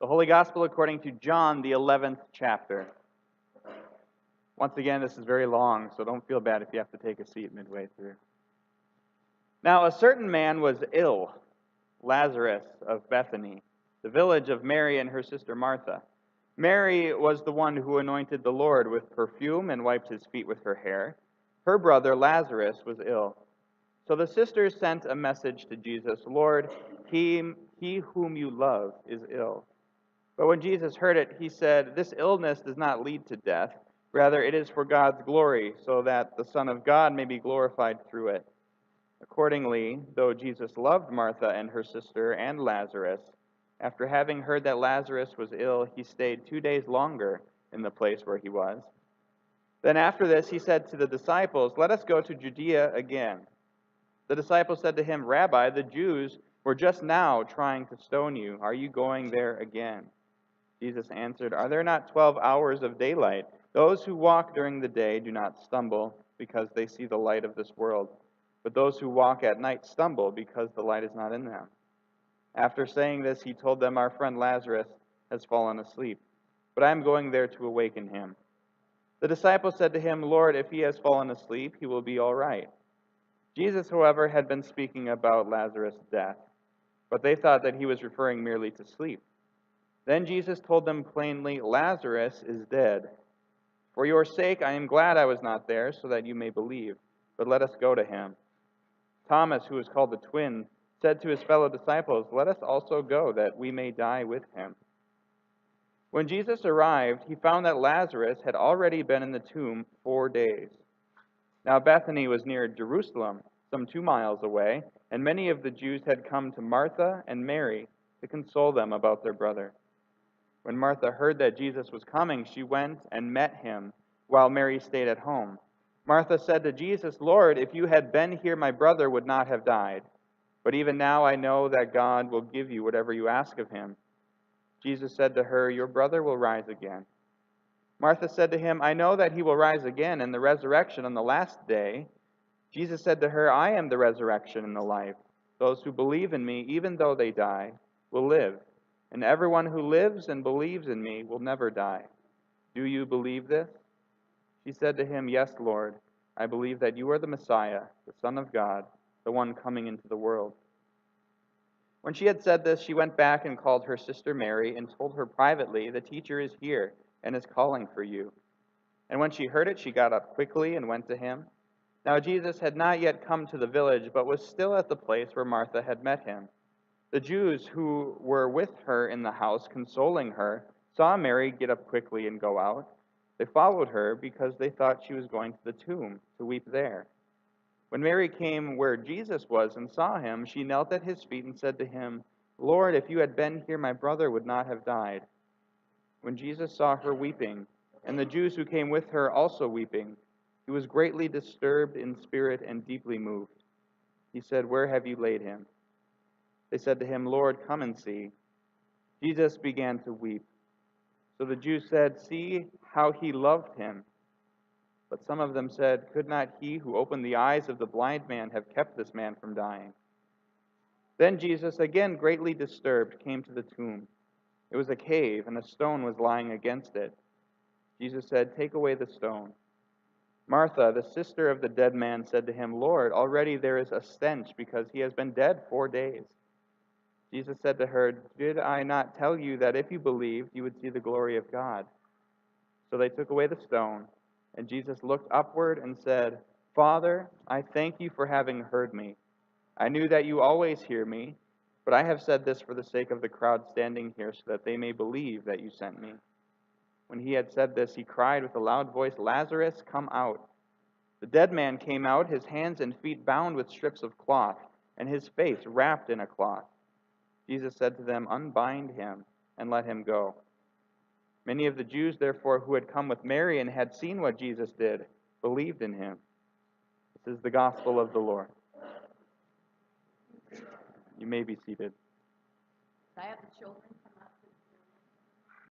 The Holy Gospel according to John, the 11th chapter. Once again, this is very long, so don't feel bad if you have to take a seat midway through. Now, a certain man was ill, Lazarus of Bethany, the village of Mary and her sister Martha. Mary was the one who anointed the Lord with perfume and wiped his feet with her hair. Her brother Lazarus was ill. So the sisters sent a message to Jesus, "Lord, he whom you love is ill." But when Jesus heard it, he said, "This illness does not lead to death. Rather, it is for God's glory, so that the Son of God may be glorified through it." Accordingly, though Jesus loved Martha and her sister and Lazarus, after having heard that Lazarus was ill, he stayed 2 days longer in the place where he was. Then after this, he said to the disciples, "Let us go to Judea again." The disciples said to him, "Rabbi, the Jews were just now trying to stone you. Are you going there again?" Jesus answered, "Are there not 12 hours of daylight? Those who walk during the day do not stumble because they see the light of this world. But those who walk at night stumble because the light is not in them." After saying this, he told them, "Our friend Lazarus has fallen asleep, but I am going there to awaken him." The disciples said to him, "Lord, if he has fallen asleep, he will be all right." Jesus, however, had been speaking about Lazarus' death, but they thought that he was referring merely to sleep. Then Jesus told them plainly, "Lazarus is dead. For your sake I am glad I was not there, so that you may believe. But let us go to him." Thomas, who was called the twin, said to his fellow disciples, "Let us also go, that we may die with him." When Jesus arrived, he found that Lazarus had already been in the tomb 4 days. Now Bethany was near Jerusalem, some 2 miles away, and many of the Jews had come to Martha and Mary to console them about their brother. When Martha heard that Jesus was coming, she went and met him, while Mary stayed at home. Martha said to Jesus, "Lord, if you had been here, my brother would not have died. But even now I know that God will give you whatever you ask of him." Jesus said to her, "Your brother will rise again." Martha said to him, "I know that he will rise again in the resurrection on the last day." Jesus said to her, "I am the resurrection and the life. Those who believe in me, even though they die, will live. And everyone who lives and believes in me will never die. Do you believe this?" She said to him, "Yes, Lord. I believe that you are the Messiah, the Son of God, the one coming into the world." When she had said this, she went back and called her sister Mary and told her privately, "The teacher is here and is calling for you." And when she heard it, she got up quickly and went to him. Now Jesus had not yet come to the village, but was still at the place where Martha had met him. The Jews who were with her in the house, consoling her, saw Mary get up quickly and go out. They followed her because they thought she was going to the tomb to weep there. When Mary came where Jesus was and saw him, she knelt at his feet and said to him, "Lord, if you had been here, my brother would not have died." When Jesus saw her weeping, and the Jews who came with her also weeping, he was greatly disturbed in spirit and deeply moved. He said, "Where have you laid him?" They said to him, "Lord, come and see." Jesus began to weep. So the Jews said, "See how he loved him." But some of them said, "Could not he who opened the eyes of the blind man have kept this man from dying?" Then Jesus, again greatly disturbed, came to the tomb. It was a cave, and a stone was lying against it. Jesus said, "Take away the stone." Martha, the sister of the dead man, said to him, "Lord, already there is a stench, because he has been dead 4 days." Jesus said to her, "Did I not tell you that if you believed, you would see the glory of God?" So they took away the stone, and Jesus looked upward and said, "Father, I thank you for having heard me. I knew that you always hear me, but I have said this for the sake of the crowd standing here, so that they may believe that you sent me." When he had said this, he cried with a loud voice, "Lazarus, come out." The dead man came out, his hands and feet bound with strips of cloth, and his face wrapped in a cloth. Jesus said to them, "Unbind him and let him go." Many of the Jews, therefore, who had come with Mary and had seen what Jesus did, believed in him. This is the gospel of the Lord. You may be seated. I have the children